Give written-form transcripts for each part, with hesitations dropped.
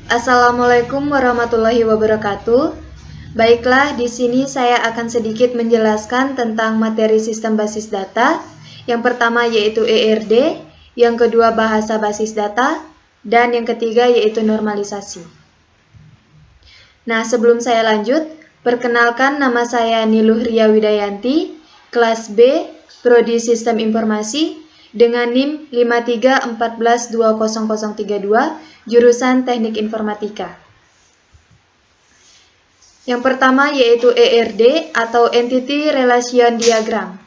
Assalamualaikum warahmatullahi wabarakatuh. Baiklah, di sini saya akan sedikit menjelaskan tentang materi sistem basis data. Yang pertama yaitu ERD, yang kedua bahasa basis data, dan yang ketiga yaitu normalisasi. Nah, sebelum saya lanjut, perkenalkan nama saya Niluh Ria Widayanti, kelas B, Prodi Sistem Informasi, dengan NIM 5314200032, jurusan Teknik Informatika. Yang pertama yaitu ERD atau Entity Relation Diagram.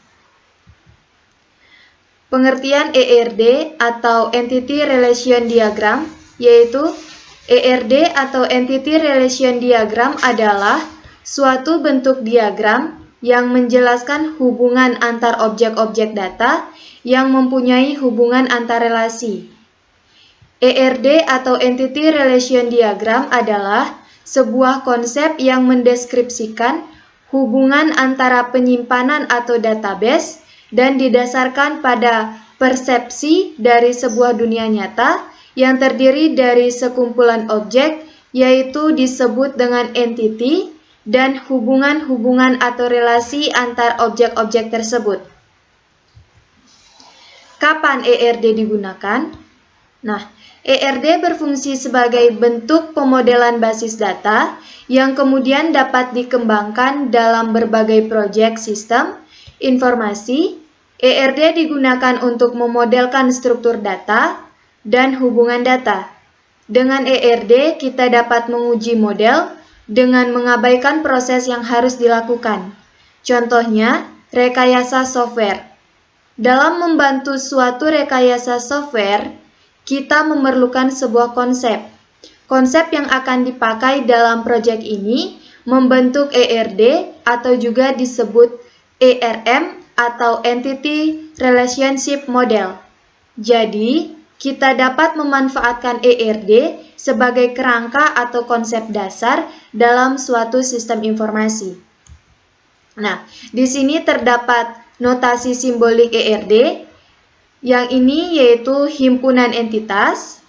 Pengertian ERD atau Entity Relation Diagram yaitu ERD atau Entity Relation Diagram adalah suatu bentuk diagram yang menjelaskan hubungan antar objek-objek data yang mempunyai hubungan antar relasi. ERD atau Entity Relation Diagram adalah sebuah konsep yang mendeskripsikan hubungan antara penyimpanan atau database dan didasarkan pada persepsi dari sebuah dunia nyata yang terdiri dari sekumpulan objek, yaitu disebut dengan entity, dan hubungan-hubungan atau relasi antar objek-objek tersebut. Kapan ERD digunakan? Nah, ERD berfungsi sebagai bentuk pemodelan basis data yang kemudian dapat dikembangkan dalam berbagai proyek sistem informasi. ERD digunakan untuk memodelkan struktur data dan hubungan data. Dengan ERD, kita dapat menguji model dengan mengabaikan proses yang harus dilakukan. Contohnya, rekayasa software. Dalam membantu suatu rekayasa software, kita memerlukan sebuah konsep. Konsep yang akan dipakai dalam proyek ini membentuk ERD atau juga disebut ERM atau Entity Relationship Model. Jadi, kita dapat memanfaatkan ERD sebagai kerangka atau konsep dasar dalam suatu sistem informasi. Nah, di sini terdapat notasi simbolik ERD. Yang ini yaitu himpunan entitas,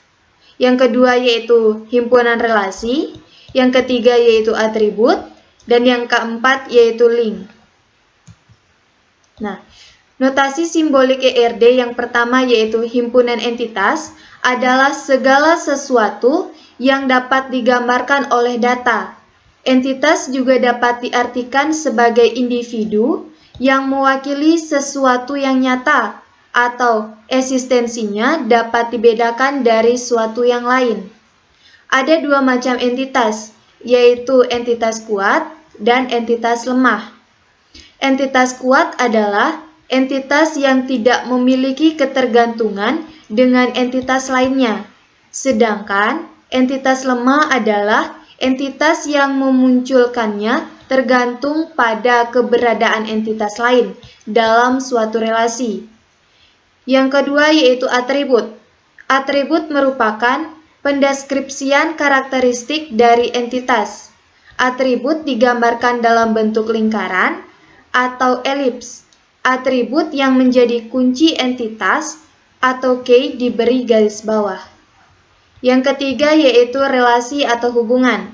yang kedua yaitu himpunan relasi, yang ketiga yaitu atribut, dan yang keempat yaitu link. Nah, notasi simbolik ERD yang pertama yaitu himpunan entitas adalah segala sesuatu yang dapat digambarkan oleh data. Entitas juga dapat diartikan sebagai individu yang mewakili sesuatu yang nyata, atau eksistensinya dapat dibedakan dari suatu yang lain. Ada dua macam entitas, yaitu entitas kuat dan entitas lemah. Entitas kuat adalah entitas yang tidak memiliki ketergantungan dengan entitas lainnya, sedangkan entitas lemah adalah entitas yang memunculkannya tergantung pada keberadaan entitas lain dalam suatu relasi. Yang kedua yaitu atribut. Atribut merupakan pendeskripsian karakteristik dari entitas. Atribut digambarkan dalam bentuk lingkaran atau elips. Atribut yang menjadi kunci entitas atau key diberi garis bawah. Yang ketiga yaitu relasi atau hubungan.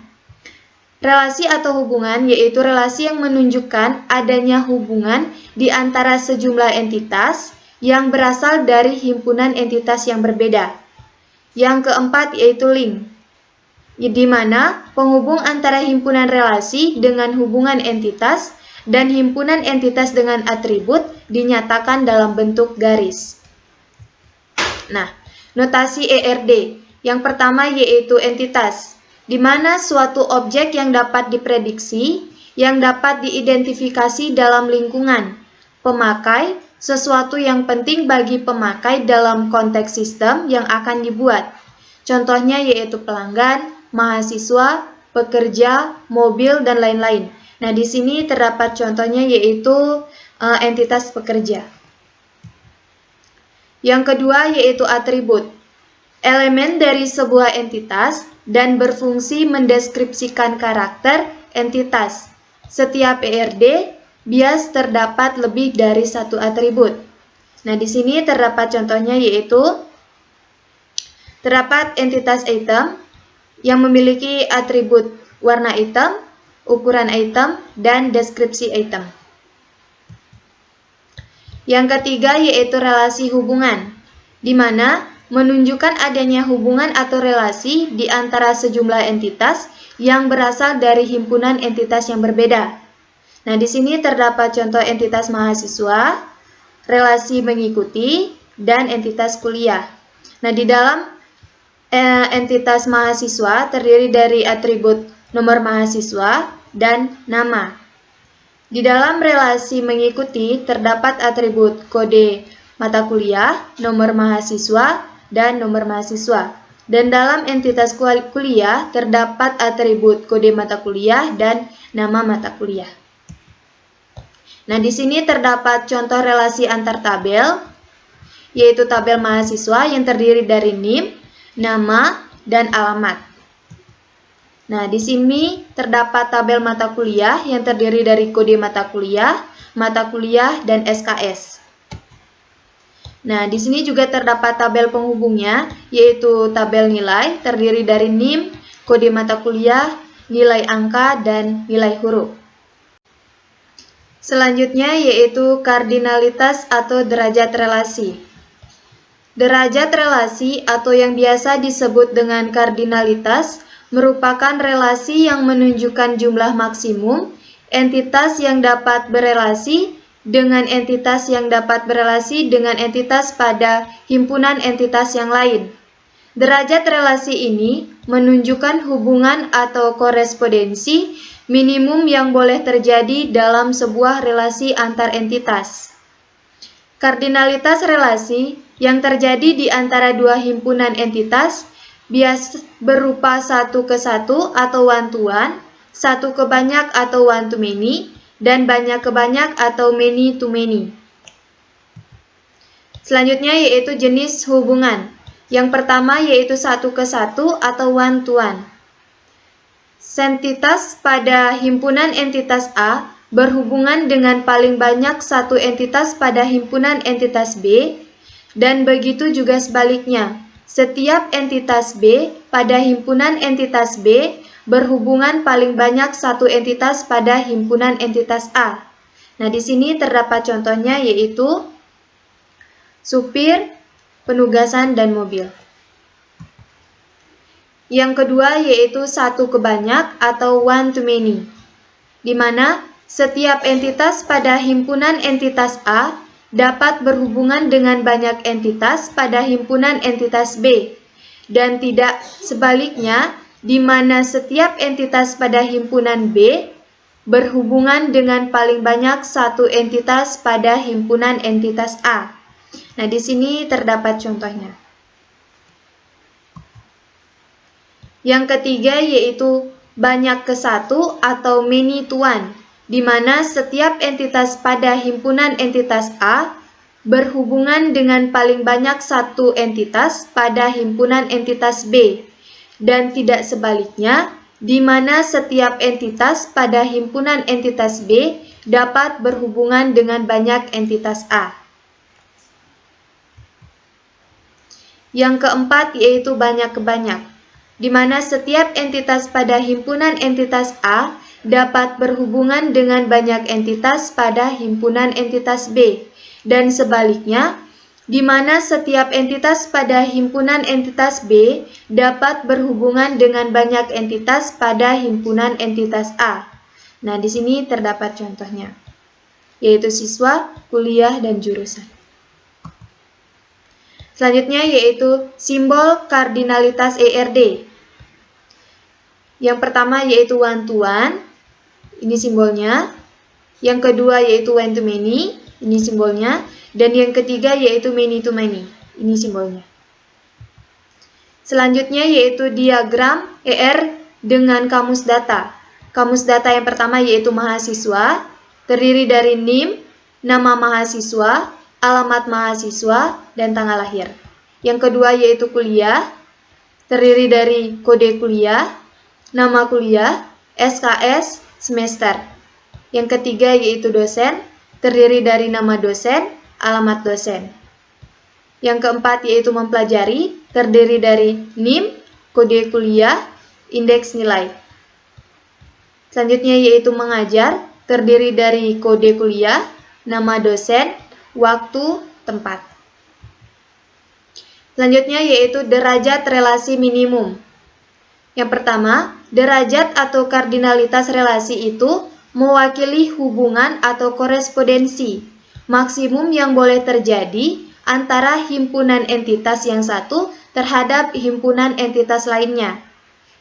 Relasi atau hubungan yaitu relasi yang menunjukkan adanya hubungan di antara sejumlah entitas yang berasal dari himpunan entitas yang berbeda. Yang keempat yaitu link, di mana penghubung antara himpunan relasi dengan hubungan entitas dan himpunan entitas dengan atribut dinyatakan dalam bentuk garis. Nah, notasi ERD yang pertama yaitu entitas, di mana suatu objek yang dapat diprediksi, yang dapat diidentifikasi dalam lingkungan, pemakai, sesuatu yang penting bagi pemakai dalam konteks sistem yang akan dibuat. Contohnya yaitu pelanggan, mahasiswa, pekerja, mobil, dan lain-lain. Nah, di sini terdapat contohnya yaitu entitas pekerja. Yang kedua yaitu atribut. Elemen dari sebuah entitas dan berfungsi mendeskripsikan karakter entitas. Setiap ERD bias terdapat lebih dari satu atribut. Nah, di sini terdapat contohnya yaitu terdapat entitas item, yang memiliki atribut warna item, ukuran item, dan deskripsi item. Yang ketiga yaitu relasi hubungan, di mana menunjukkan adanya hubungan atau relasi di antara sejumlah entitas yang berasal dari himpunan entitas yang berbeda. Nah, di sini terdapat contoh entitas mahasiswa, relasi mengikuti, dan entitas kuliah. Nah, di dalam entitas mahasiswa terdiri dari atribut nomor mahasiswa dan nama. Di dalam relasi mengikuti terdapat atribut kode mata kuliah, nomor mahasiswa, dan nomor mahasiswa. Dan dalam entitas kuliah terdapat atribut kode mata kuliah dan nama mata kuliah. Nah, di sini terdapat contoh relasi antar tabel, yaitu tabel mahasiswa yang terdiri dari NIM, nama, dan alamat. Nah, di sini terdapat tabel mata kuliah yang terdiri dari kode mata kuliah, dan SKS. Nah, di sini juga terdapat tabel penghubungnya, yaitu tabel nilai terdiri dari NIM, kode mata kuliah, nilai angka, dan nilai huruf. Selanjutnya yaitu kardinalitas atau derajat relasi. Derajat relasi atau yang biasa disebut dengan kardinalitas merupakan relasi yang menunjukkan jumlah maksimum entitas yang dapat berelasi dengan entitas yang dapat berelasi dengan entitas pada himpunan entitas yang lain. Derajat relasi ini menunjukkan hubungan atau korespondensi minimum yang boleh terjadi dalam sebuah relasi antar entitas. Kardinalitas relasi yang terjadi di antara dua himpunan entitas biasa berupa 1 ke 1 atau one to one, 1 ke banyak atau one to many, dan banyak ke banyak atau many to many. Selanjutnya yaitu jenis hubungan. Yang pertama yaitu 1 ke 1 atau one to one. Entitas pada himpunan entitas A berhubungan dengan paling banyak satu entitas pada himpunan entitas B, dan begitu juga sebaliknya. Setiap entitas B pada himpunan entitas B berhubungan paling banyak satu entitas pada himpunan entitas A. Nah, di sini terdapat contohnya yaitu supir, penugasan, dan mobil. Yang kedua yaitu 1 ke banyak atau one to many, di mana setiap entitas pada himpunan entitas A dapat berhubungan dengan banyak entitas pada himpunan entitas B, dan tidak sebaliknya, di mana setiap entitas pada himpunan B berhubungan dengan paling banyak satu entitas pada himpunan entitas A. Nah, di sini terdapat contohnya. Yang ketiga yaitu banyak ke satu atau many to one, di mana setiap entitas pada himpunan entitas A berhubungan dengan paling banyak satu entitas pada himpunan entitas B, dan tidak sebaliknya, di mana setiap entitas pada himpunan entitas B dapat berhubungan dengan banyak entitas A. Yang keempat yaitu banyak ke banyak, di mana setiap entitas pada himpunan entitas A dapat berhubungan dengan banyak entitas pada himpunan entitas B, dan sebaliknya, di mana setiap entitas pada himpunan entitas B dapat berhubungan dengan banyak entitas pada himpunan entitas A. Nah, di sini terdapat contohnya, yaitu siswa, kuliah, dan jurusan. Selanjutnya yaitu simbol kardinalitas ERD. Yang pertama yaitu one to one, ini simbolnya. Yang kedua yaitu one to many, ini simbolnya. Dan yang ketiga yaitu many to many, ini simbolnya. Selanjutnya yaitu diagram ER dengan kamus data. Kamus data yang pertama yaitu mahasiswa, terdiri dari NIM, nama mahasiswa, alamat mahasiswa, dan tanggal lahir. Yang kedua yaitu kuliah, terdiri dari kode kuliah, nama kuliah, SKS, semester. Yang ketiga yaitu dosen, terdiri dari nama dosen, alamat dosen. Yang keempat yaitu mempelajari, terdiri dari NIM, kode kuliah, indeks nilai. Selanjutnya yaitu mengajar, terdiri dari kode kuliah, nama dosen, waktu, tempat. Selanjutnya yaitu derajat relasi minimum. Yang pertama, derajat atau kardinalitas relasi itu mewakili hubungan atau korespondensi maksimum yang boleh terjadi antara himpunan entitas yang satu terhadap himpunan entitas lainnya.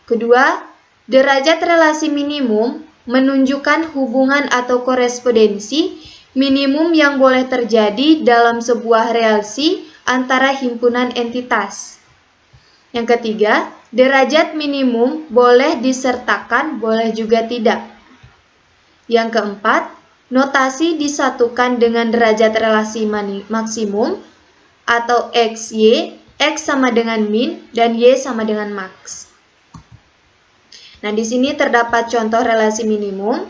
Kedua, derajat relasi minimum menunjukkan hubungan atau korespondensi minimum yang boleh terjadi dalam sebuah relasi antara himpunan entitas. Yang ketiga, derajat minimum boleh disertakan, boleh juga tidak. Yang keempat, notasi disatukan dengan derajat relasi maksimum atau XY, X sama dengan min dan Y sama dengan max. Nah, di sini terdapat contoh relasi minimum,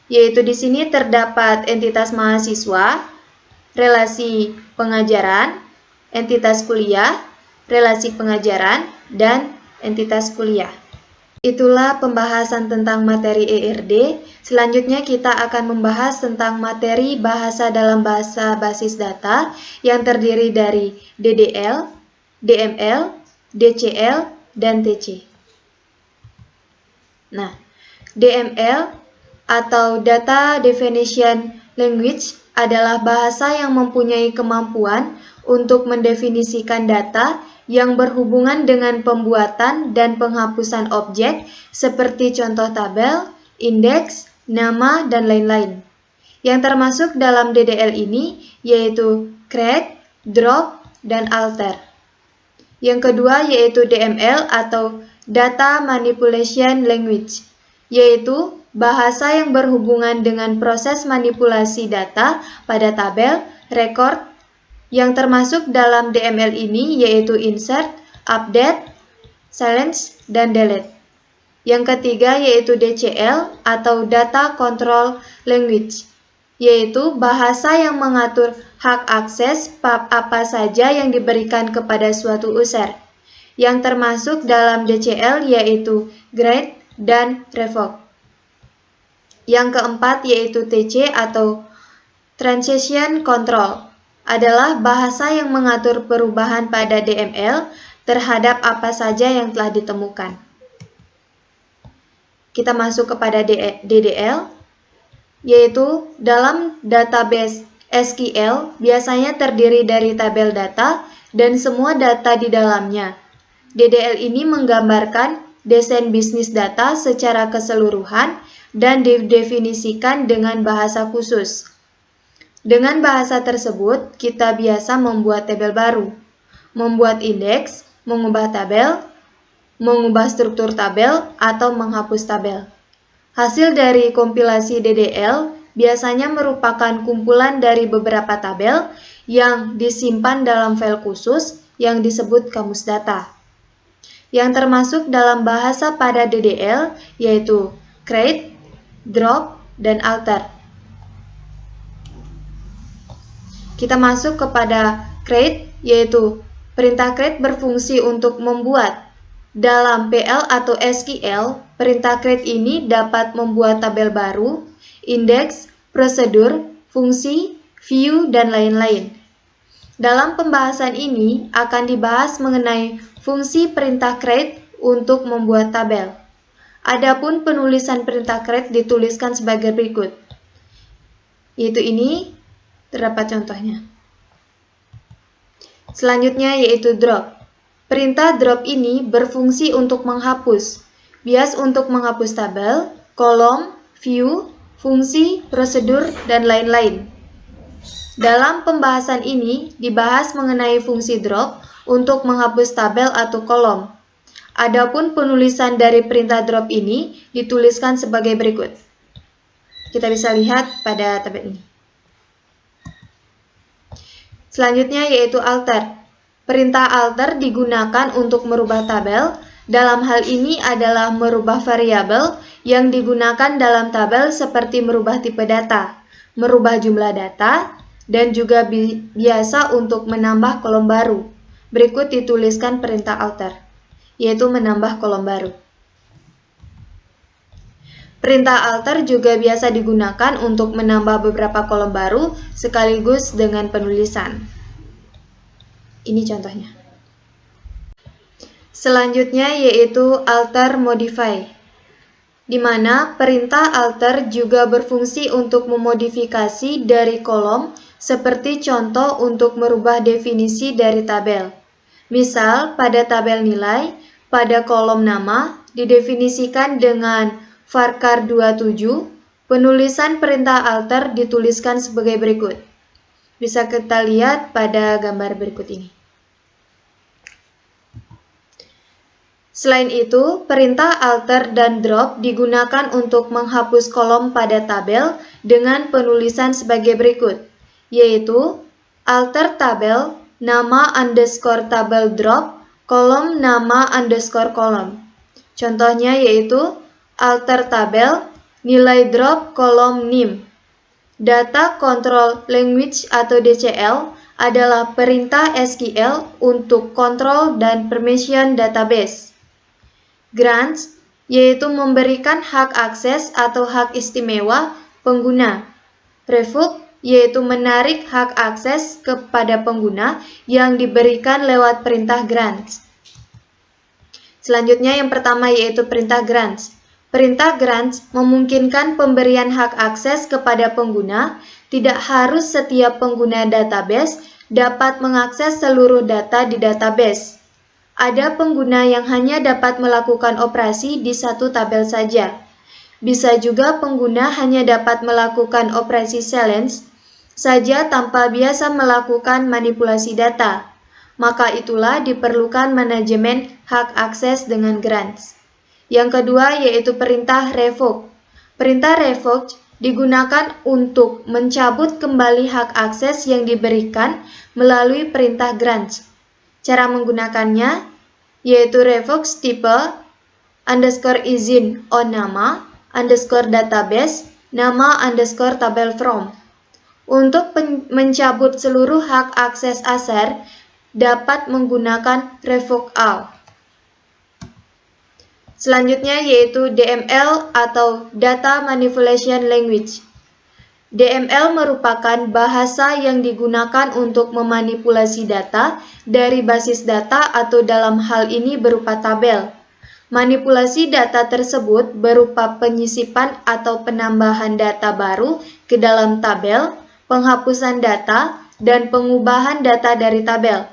yaitu di sini terdapat entitas mahasiswa, relasi pengajaran, entitas kuliah, relasi pengajaran, dan entitas kuliah. Itulah pembahasan tentang materi ERD. Selanjutnya kita akan membahas tentang materi bahasa dalam bahasa basis data yang terdiri dari DDL, DML, DCL, dan TC. Nah, DML atau Data Definition Language adalah bahasa yang mempunyai kemampuan untuk mendefinisikan data yang berhubungan dengan pembuatan dan penghapusan objek seperti contoh tabel, indeks, nama, dan lain-lain. Yang termasuk dalam DDL ini yaitu create, drop, dan alter. Yang kedua yaitu DML atau Data Manipulation Language, yaitu bahasa yang berhubungan dengan proses manipulasi data pada tabel, record. Yang termasuk dalam DML ini yaitu insert, update, silence, dan delete. Yang ketiga yaitu DCL atau Data Control Language, yaitu bahasa yang mengatur hak akses apa saja yang diberikan kepada suatu user. Yang termasuk dalam DCL yaitu grant dan revoke. Yang keempat yaitu TC atau Transition Control, adalah bahasa yang mengatur perubahan pada DML terhadap apa saja yang telah ditemukan. Kita masuk kepada DDL, yaitu dalam database SQL biasanya terdiri dari tabel data dan semua data di dalamnya. DDL ini menggambarkan desain bisnis data secara keseluruhan dan didefinisikan dengan bahasa khusus. Dengan bahasa tersebut, kita biasa membuat tabel baru, membuat indeks, mengubah tabel, mengubah struktur tabel, atau menghapus tabel. Hasil dari kompilasi DDL biasanya merupakan kumpulan dari beberapa tabel yang disimpan dalam file khusus yang disebut kamus data. Yang termasuk dalam bahasa pada DDL yaitu create, drop, dan alter. Kita masuk kepada create, yaitu perintah create berfungsi untuk membuat. Dalam PL atau SQL, perintah create ini dapat membuat tabel baru, indeks, prosedur, fungsi, view, dan lain-lain. Dalam pembahasan ini akan dibahas mengenai fungsi perintah create untuk membuat tabel. Adapun penulisan perintah create dituliskan sebagai berikut. Yaitu ini terdapat contohnya. Selanjutnya yaitu drop. Perintah drop ini berfungsi untuk menghapus, bias untuk menghapus tabel, kolom, view, fungsi, prosedur, dan lain-lain. Dalam pembahasan ini dibahas mengenai fungsi drop untuk menghapus tabel atau kolom. Adapun penulisan dari perintah drop ini dituliskan sebagai berikut. Kita bisa lihat pada tabel ini. Selanjutnya yaitu alter. Perintah alter digunakan untuk merubah tabel. Dalam hal ini adalah merubah variabel yang digunakan dalam tabel seperti merubah tipe data, merubah jumlah data, dan juga biasa untuk menambah kolom baru. Berikut dituliskan perintah alter, yaitu menambah kolom baru. Perintah alter juga biasa digunakan untuk menambah beberapa kolom baru sekaligus dengan penulisan. Ini contohnya. Selanjutnya yaitu alter modify, di mana perintah alter juga berfungsi untuk memodifikasi dari kolom, seperti contoh untuk merubah definisi dari tabel. Misal, pada tabel nilai, pada kolom nama didefinisikan dengan varchar 27, penulisan perintah alter dituliskan sebagai berikut. Bisa kita lihat pada gambar berikut ini. Selain itu, perintah alter dan drop digunakan untuk menghapus kolom pada tabel dengan penulisan sebagai berikut, yaitu alter tabel, nama underscore tabel drop, kolom nama underscore kolom. Contohnya yaitu alter tabel, nilai drop kolom nim. Data Control Language atau DCL adalah perintah SQL untuk kontrol dan permission database. Grants, yaitu memberikan hak akses atau hak istimewa pengguna. Revoke, yaitu menarik hak akses kepada pengguna yang diberikan lewat perintah grants. Selanjutnya yang pertama yaitu perintah grants. Perintah grants memungkinkan pemberian hak akses kepada pengguna, tidak harus setiap pengguna database dapat mengakses seluruh data di database. Ada pengguna yang hanya dapat melakukan operasi di satu tabel saja. Bisa juga pengguna hanya dapat melakukan operasi silence saja tanpa biasa melakukan manipulasi data. Maka itulah diperlukan manajemen hak akses dengan grants. Yang kedua yaitu perintah revoke. Perintah revoke digunakan untuk mencabut kembali hak akses yang diberikan melalui perintah grants. Cara menggunakannya yaitu revoke tipe underscore izin on nama underscore database nama underscore tabel from. Untuk mencabut seluruh hak akses ASR dapat menggunakan revoke all. Selanjutnya yaitu DML atau Data Manipulation Language. DML merupakan bahasa yang digunakan untuk memanipulasi data dari basis data atau dalam hal ini berupa tabel. Manipulasi data tersebut berupa penyisipan atau penambahan data baru ke dalam tabel, penghapusan data, dan pengubahan data dari tabel.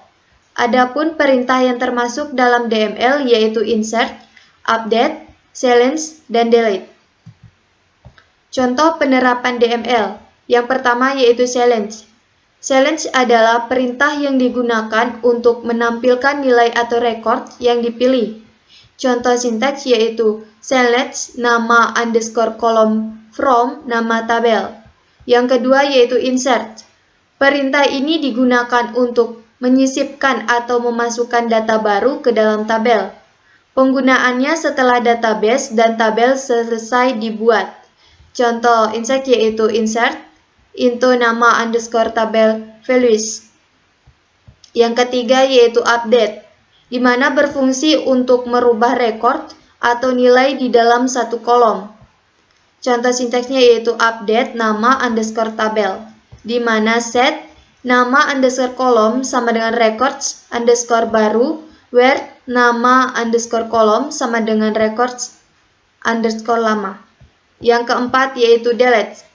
Adapun perintah yang termasuk dalam DML yaitu insert, update, silence, dan delete. Contoh penerapan DML. Yang pertama yaitu silence. Silence adalah perintah yang digunakan untuk menampilkan nilai atau record yang dipilih. Contoh sintaks yaitu silence nama underscore kolom from nama tabel. Yang kedua yaitu insert. Perintah ini digunakan untuk menyisipkan atau memasukkan data baru ke dalam tabel. Penggunaannya setelah database dan tabel selesai dibuat. Contoh insert yaitu insert into nama underscore tabel values. Yang ketiga yaitu update, di mana berfungsi untuk merubah record atau nilai di dalam satu kolom. Contoh sintaksnya yaitu update nama underscore tabel, di mana set nama underscore kolom sama dengan records underscore baru, where nama underscore kolom sama dengan records underscore lama. Yang keempat yaitu delete,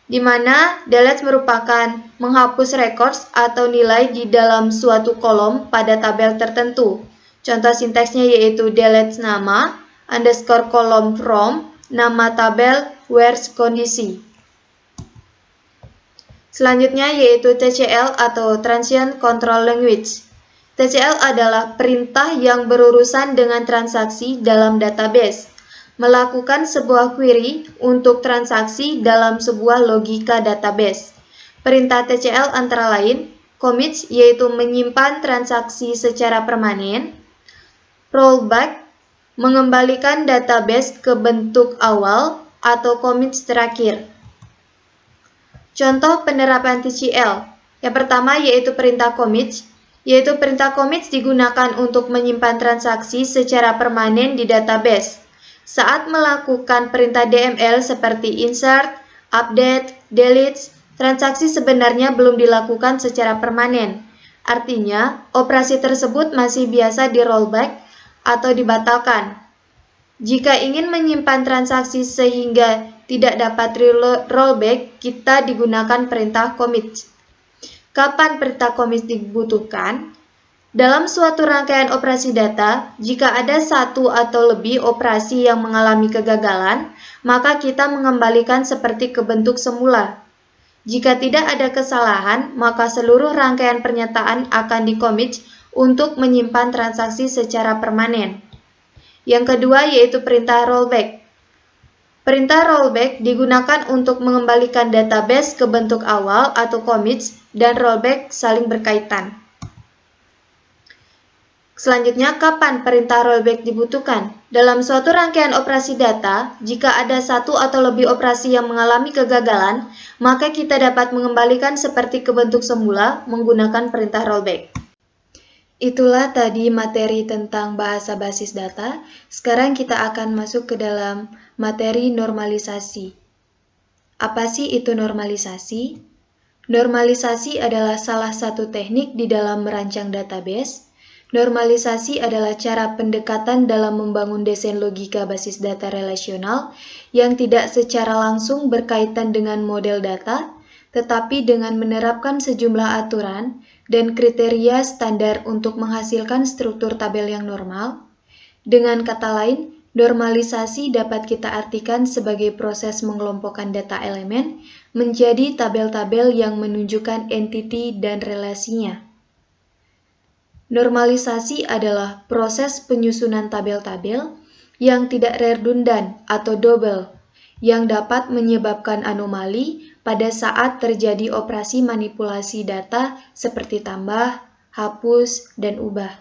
di mana delete merupakan menghapus records atau nilai di dalam suatu kolom pada tabel tertentu. Contoh sintaksnya yaitu delete nama underscore kolom from nama tabel where kondisi. Selanjutnya yaitu TCL atau Transaction Control Language. TCL adalah perintah yang berurusan dengan transaksi dalam database. Melakukan sebuah query untuk transaksi dalam sebuah logika database. Perintah TCL antara lain, commit yaitu menyimpan transaksi secara permanen, rollback mengembalikan database ke bentuk awal atau commit terakhir. Contoh penerapan TCL. Yang pertama yaitu perintah commit, yaitu perintah commit digunakan untuk menyimpan transaksi secara permanen di database. Saat melakukan perintah DML seperti insert, update, delete, transaksi sebenarnya belum dilakukan secara permanen. Artinya, operasi tersebut masih biasa di rollback atau dibatalkan. Jika ingin menyimpan transaksi sehingga tidak dapat rollback, kita digunakan perintah commit. Kapan perintah commit dibutuhkan? Dalam suatu rangkaian operasi data, jika ada satu atau lebih operasi yang mengalami kegagalan, maka kita mengembalikan seperti ke bentuk semula. Jika tidak ada kesalahan, maka seluruh rangkaian pernyataan akan di-commit untuk menyimpan transaksi secara permanen. Yang kedua yaitu perintah rollback. Perintah rollback digunakan untuk mengembalikan database ke bentuk awal atau commits, dan rollback saling berkaitan. Selanjutnya, kapan perintah rollback dibutuhkan? Dalam suatu rangkaian operasi data, jika ada satu atau lebih operasi yang mengalami kegagalan, maka kita dapat mengembalikan seperti ke bentuk semula menggunakan perintah rollback. Itulah tadi materi tentang bahasa basis data. Sekarang kita akan masuk ke dalam materi normalisasi. Apa sih itu normalisasi? Normalisasi adalah salah satu teknik di dalam merancang database. Normalisasi adalah cara pendekatan dalam membangun desain logika basis data relasional yang tidak secara langsung berkaitan dengan model data, tetapi dengan menerapkan sejumlah aturan dan kriteria standar untuk menghasilkan struktur tabel yang normal. Dengan kata lain, normalisasi dapat kita artikan sebagai proses mengelompokkan data elemen menjadi tabel-tabel yang menunjukkan entiti dan relasinya. Normalisasi adalah proses penyusunan tabel-tabel yang tidak redundan atau double, yang dapat menyebabkan anomali pada saat terjadi operasi manipulasi data seperti tambah, hapus, dan ubah.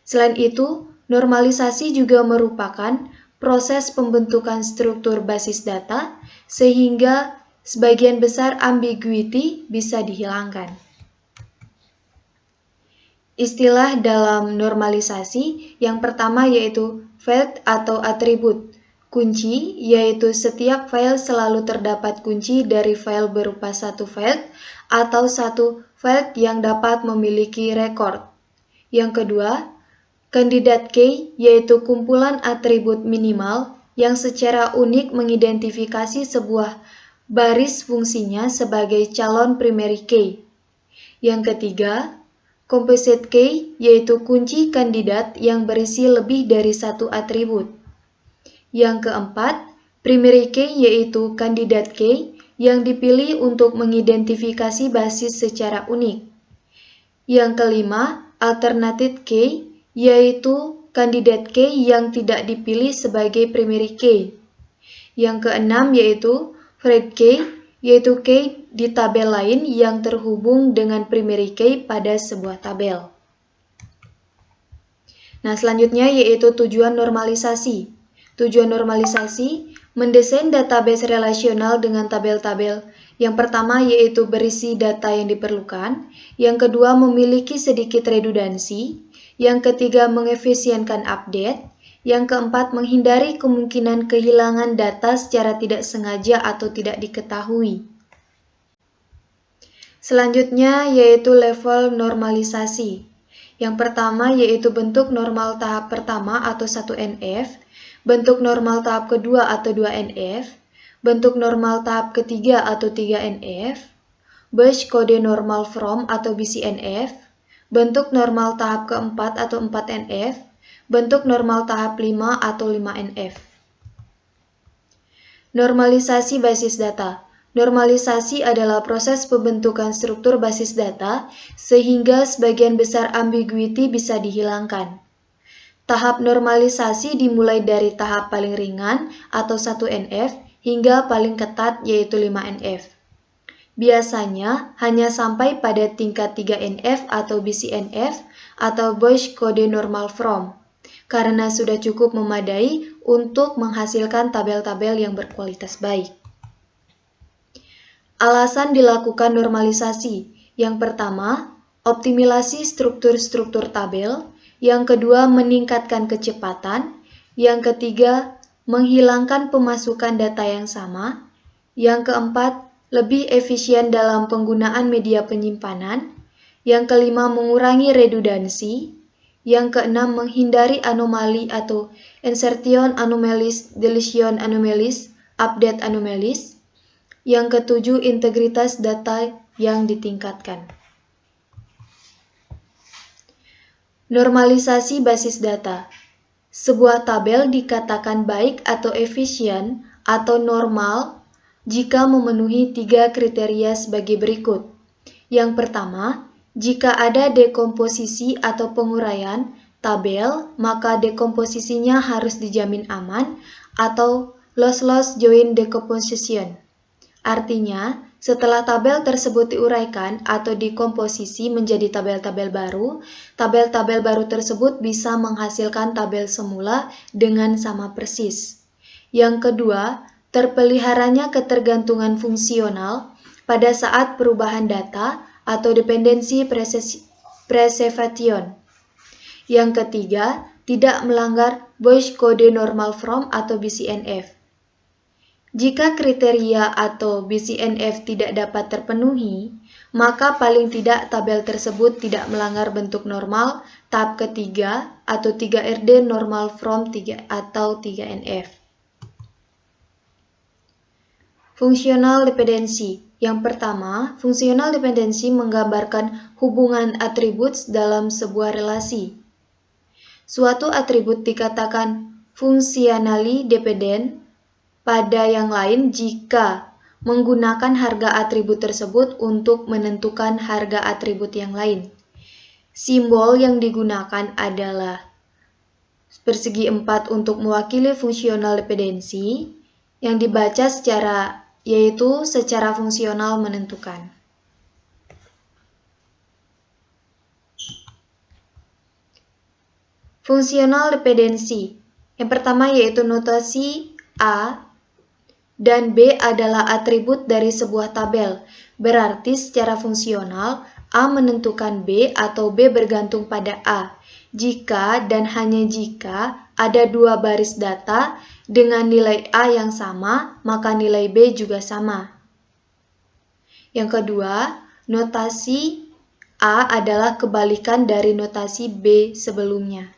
Selain itu, normalisasi juga merupakan proses pembentukan struktur basis data sehingga sebagian besar ambiguity bisa dihilangkan. Istilah dalam normalisasi yang pertama yaitu field atau atribut. Kunci yaitu setiap file selalu terdapat kunci dari file berupa satu field atau satu field yang dapat memiliki record. Yang kedua, kandidat key yaitu kumpulan atribut minimal yang secara unik mengidentifikasi sebuah baris fungsinya sebagai calon primary key. Yang ketiga, composite key yaitu kunci kandidat yang berisi lebih dari satu atribut. Yang keempat, primary key yaitu kandidat key yang dipilih untuk mengidentifikasi basis secara unik. Yang kelima, alternative key yaitu kandidat key yang tidak dipilih sebagai primary key. Yang keenam yaitu thread key yaitu key di tabel lain yang terhubung dengan primary key pada sebuah tabel. Nah, selanjutnya yaitu tujuan normalisasi. Tujuan normalisasi mendesain database relasional dengan tabel-tabel. Yang pertama yaitu berisi data yang diperlukan, yang kedua memiliki sedikit redundansi, yang ketiga mengefisienkan update, yang keempat menghindari kemungkinan kehilangan data secara tidak sengaja atau tidak diketahui. Selanjutnya yaitu level normalisasi. Yang pertama yaitu bentuk normal tahap pertama atau 1NF, bentuk normal tahap kedua atau 2NF, bentuk normal tahap ketiga atau 3NF, Bash kode normal from atau BCNF, bentuk normal tahap keempat atau 4NF, bentuk normal tahap 5 atau 5NF. Normalisasi basis data. Normalisasi adalah proses pembentukan struktur basis data sehingga sebagian besar ambiguity bisa dihilangkan. Tahap normalisasi dimulai dari tahap paling ringan atau 1NF hingga paling ketat yaitu 5NF. Biasanya hanya sampai pada tingkat 3NF atau BCNF atau Bash kode normal from, karena sudah cukup memadai untuk menghasilkan tabel-tabel yang berkualitas baik. Alasan dilakukan normalisasi. Yang pertama, optimalisasi struktur-struktur tabel. Yang kedua, meningkatkan kecepatan. Yang ketiga, menghilangkan pemasukan data yang sama. Yang keempat, lebih efisien dalam penggunaan media penyimpanan. Yang kelima, mengurangi redundansi. Yang keenam, menghindari anomali atau insertion anomalies, deletion anomalies, update anomalies. Yang ketujuh, integritas data yang ditingkatkan. Normalisasi basis data. Sebuah tabel dikatakan baik atau efisien atau normal jika memenuhi 3 kriteria sebagai berikut. Yang pertama, jika ada dekomposisi atau penguraian tabel, maka dekomposisinya harus dijamin aman atau loss-loss join decomposition. Artinya, setelah tabel tersebut diuraikan atau dikomposisi menjadi tabel-tabel baru, tabel-tabel baru tersebut bisa menghasilkan tabel semula dengan sama persis. Yang kedua, terpeliharanya ketergantungan fungsional pada saat perubahan data atau dependency preservation. Yang ketiga, tidak melanggar Boyce Code Normal Form atau BCNF. Jika kriteria atau BCNF tidak dapat terpenuhi, maka paling tidak tabel tersebut tidak melanggar bentuk normal tahap ketiga atau 3RD normal form 3 atau 3NF. Fungsional dependensi. Yang pertama, fungsional dependensi menggambarkan hubungan atribut dalam sebuah relasi. Suatu atribut dikatakan functionally dependent pada yang lain jika menggunakan harga atribut tersebut untuk menentukan harga atribut yang lain. Simbol yang digunakan adalah persegi 4 untuk mewakili fungsional dependensi yang dibaca secara fungsional menentukan. Fungsional dependensi. Yang pertama yaitu notasi A dan B adalah atribut dari sebuah tabel. Berarti secara fungsional, A menentukan B atau B bergantung pada A. Jika dan hanya jika ada dua baris data dengan nilai A yang sama, maka nilai B juga sama. Yang kedua, notasi A adalah kebalikan dari notasi B sebelumnya.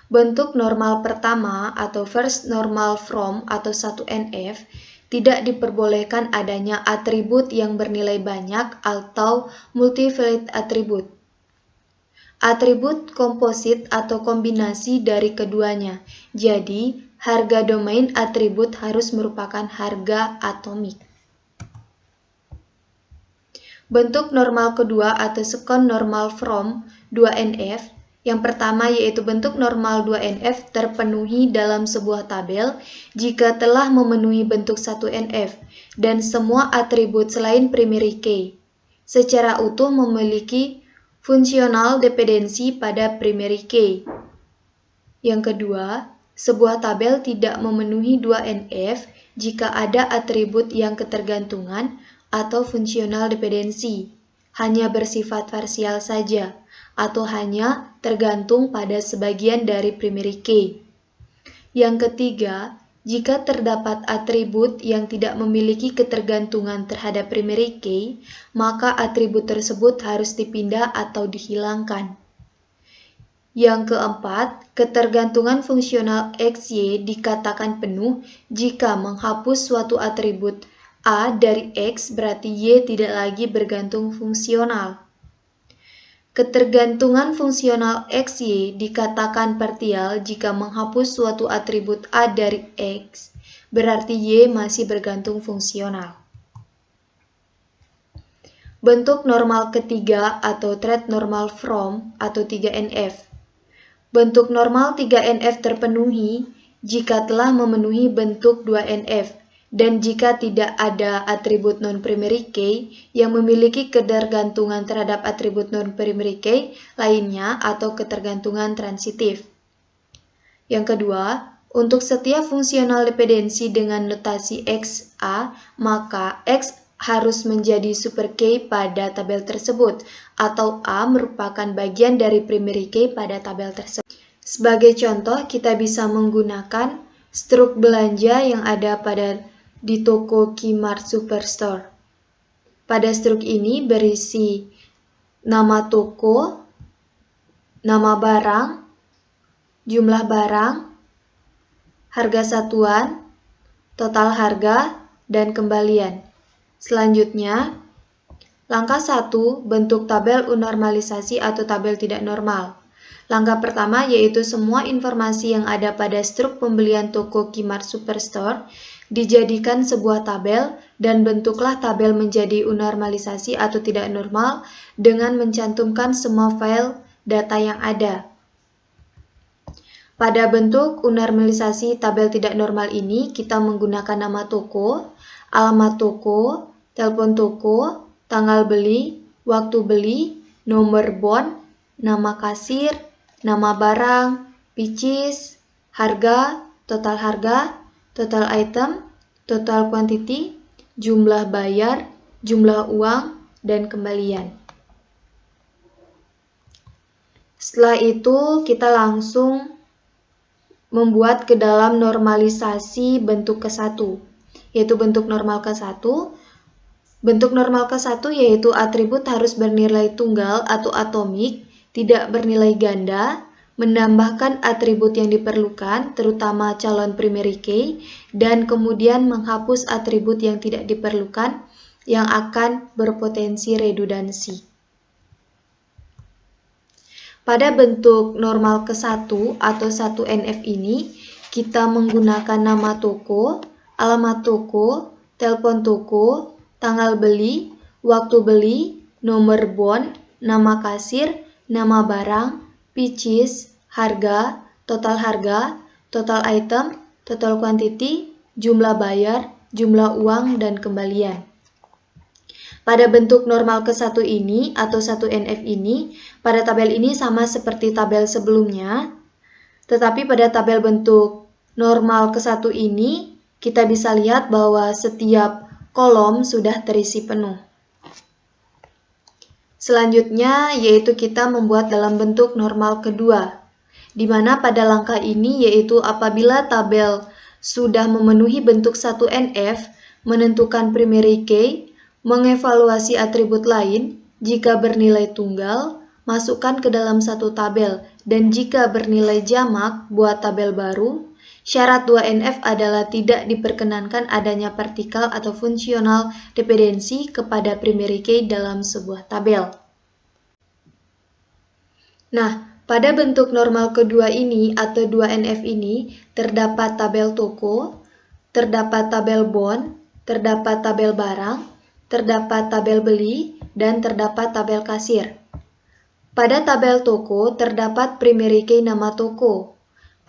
Bentuk normal pertama atau first normal form atau 1NF tidak diperbolehkan adanya atribut yang bernilai banyak atau multi-valid atribut. Atribut komposit atau kombinasi dari keduanya. Jadi, harga domain atribut harus merupakan harga atomik. Bentuk normal kedua atau second normal form 2NF. Yang pertama yaitu bentuk normal 2NF terpenuhi dalam sebuah tabel jika telah memenuhi bentuk 1NF dan semua atribut selain primary key secara utuh memiliki fungsional dependensi pada primary key. Yang kedua, sebuah tabel tidak memenuhi 2NF jika ada atribut yang ketergantungan atau fungsional dependensi hanya bersifat parsial saja atau hanya tergantung pada sebagian dari primary key. Yang ketiga, jika terdapat atribut yang tidak memiliki ketergantungan terhadap primary key, maka atribut tersebut harus dipindah atau dihilangkan. Yang keempat, ketergantungan fungsional XY dikatakan penuh jika menghapus suatu atribut A dari X berarti Y tidak lagi bergantung fungsional. Ketergantungan fungsional XY dikatakan partial jika menghapus suatu atribut A dari X, berarti Y masih bergantung fungsional. Bentuk normal ketiga atau trait normal form atau 3NF. Bentuk normal 3NF terpenuhi jika telah memenuhi bentuk 2NF. Dan jika tidak ada atribut non-primary key yang memiliki ketergantungan terhadap atribut non-primary key lainnya atau ketergantungan transitif. Yang kedua, untuk setiap fungsional dependensi dengan notasi XA, maka X harus menjadi super key pada tabel tersebut, atau A merupakan bagian dari primary key pada tabel tersebut. Sebagai contoh, kita bisa menggunakan struk belanja yang ada di toko Kimart Superstore. Pada struk ini berisi nama toko, nama barang, jumlah barang, harga satuan, total harga, dan kembalian. Selanjutnya, langkah 1, bentuk tabel normalisasi atau tabel tidak normal. Langkah pertama yaitu semua informasi yang ada pada struk pembelian toko Kimart Superstore dijadikan sebuah tabel dan bentuklah tabel menjadi normalisasi atau tidak normal dengan mencantumkan semua file data yang ada. Pada bentuk normalisasi tabel tidak normal ini, kita menggunakan nama toko, alamat toko, telepon toko, tanggal beli, waktu beli, nomor bon, nama kasir, nama barang, purchase, harga, total item, total quantity, jumlah bayar, jumlah uang, dan kembalian. Setelah itu, kita langsung membuat ke dalam normalisasi bentuk ke-1, yaitu bentuk normal ke-1. Bentuk normal ke-1 yaitu atribut harus bernilai tunggal atau atomik, tidak bernilai ganda, menambahkan atribut yang diperlukan, terutama calon primary key, dan kemudian menghapus atribut yang tidak diperlukan yang akan berpotensi redundansi. Pada bentuk normal ke-1 atau 1NF ini, kita menggunakan nama toko, alamat toko, telepon toko, tanggal beli, waktu beli, nomor bon, nama kasir, nama barang, purchase, harga, total item, total quantity, jumlah bayar, jumlah uang, dan kembalian. Pada bentuk normal ke-1 ini atau 1NF ini, pada tabel ini sama seperti tabel sebelumnya, tetapi pada tabel bentuk normal ke-1 ini, kita bisa lihat bahwa setiap kolom sudah terisi penuh. Selanjutnya yaitu kita membuat dalam bentuk normal kedua, di mana pada langkah ini yaitu apabila tabel sudah memenuhi bentuk 1NF, menentukan primary key, mengevaluasi atribut lain, jika bernilai tunggal, masukkan ke dalam satu tabel, dan jika bernilai jamak, buat tabel baru. Syarat 2NF adalah tidak diperkenankan adanya partikel atau fungsional dependensi kepada primary key dalam sebuah tabel. Nah, pada bentuk normal kedua ini atau 2NF ini, terdapat tabel toko, terdapat tabel bon, terdapat tabel barang, terdapat tabel beli, dan terdapat tabel kasir. Pada tabel toko, terdapat primary key nama toko.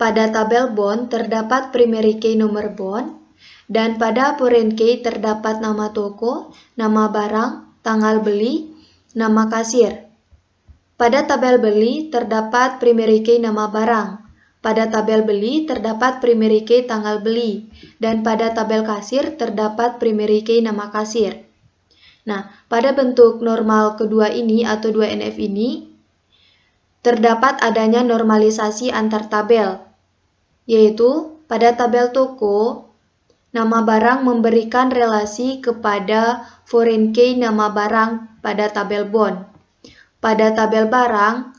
Pada tabel bon, terdapat primary key nomor bon, dan pada foreign key terdapat nama toko, nama barang, tanggal beli, nama kasir. Pada tabel beli, terdapat primary key nama barang. Pada tabel beli, terdapat primary key tanggal beli, dan pada tabel kasir, terdapat primary key nama kasir. Nah, pada bentuk normal kedua ini atau 2NF ini, terdapat adanya normalisasi antar tabel, yaitu pada tabel toko, nama barang memberikan relasi kepada foreign key nama barang pada tabel bon. Pada tabel barang,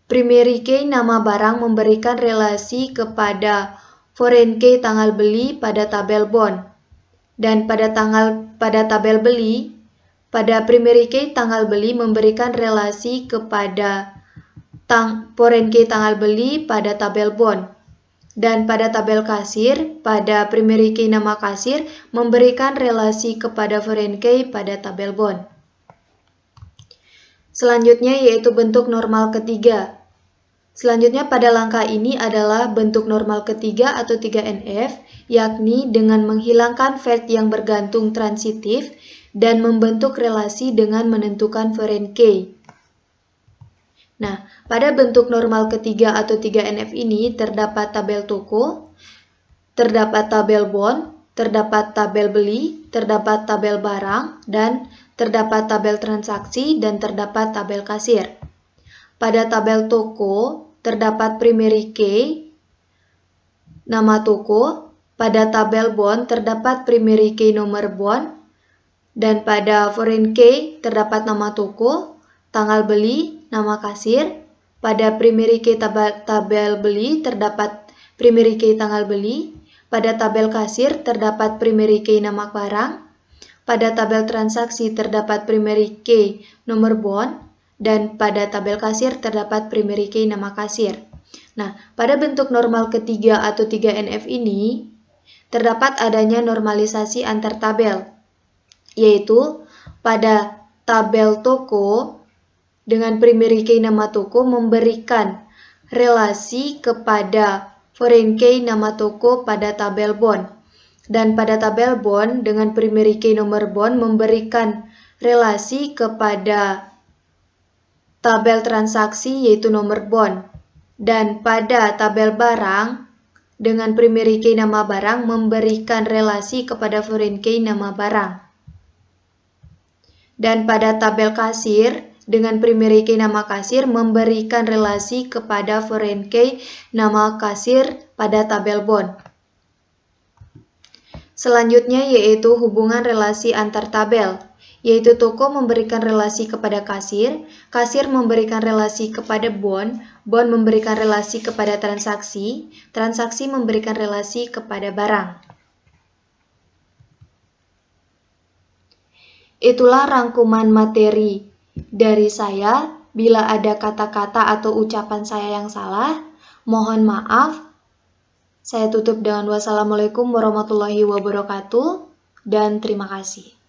primary key nama barang memberikan relasi kepada foreign key tanggal beli pada tabel bon. Dan pada tabel beli, pada primary key tanggal beli memberikan relasi kepada foreign key tanggal beli pada tabel bon. Dan pada tabel kasir, pada primary key nama kasir memberikan relasi kepada foreign key pada tabel bon. Selanjutnya yaitu bentuk normal ketiga. Selanjutnya pada langkah ini adalah bentuk normal ketiga atau 3NF, yakni dengan menghilangkan vert yang bergantung transitif dan membentuk relasi dengan menentukan foreign key. Nah, pada bentuk normal ketiga atau 3NF ini terdapat tabel toko, terdapat tabel bon, terdapat tabel beli, terdapat tabel barang, dan terdapat tabel transaksi dan terdapat tabel kasir. Pada tabel toko, terdapat primary key, nama toko. Pada tabel bond terdapat primary key nomor bond. Dan pada foreign key terdapat nama toko, tanggal beli, nama kasir. Pada primary key tabel beli terdapat primary key tanggal beli. Pada tabel kasir terdapat primary key nama barang. Pada tabel transaksi terdapat primary key nomor bond. Dan pada tabel kasir terdapat primary key nama kasir. Nah, pada bentuk normal ketiga atau 3NF ini terdapat adanya normalisasi antar tabel, yaitu pada tabel toko dengan primary key nama toko memberikan relasi kepada foreign key nama toko pada tabel bond. Dan pada tabel bond dengan primary key nomor bond memberikan relasi kepada tabel transaksi yaitu nomor bond. Dan pada tabel barang dengan primary key nama barang memberikan relasi kepada foreign key nama barang. Dan pada tabel kasir dengan primary key nama kasir memberikan relasi kepada foreign key nama kasir pada tabel bond. Selanjutnya yaitu hubungan relasi antar tabel, yaitu toko memberikan relasi kepada kasir, kasir memberikan relasi kepada bond, bond memberikan relasi kepada transaksi, transaksi memberikan relasi kepada barang. Itulah rangkuman materi dari saya. Bila ada kata-kata atau ucapan saya yang salah, mohon maaf. Saya tutup dengan wassalamualaikum warahmatullahi wabarakatuh dan terima kasih.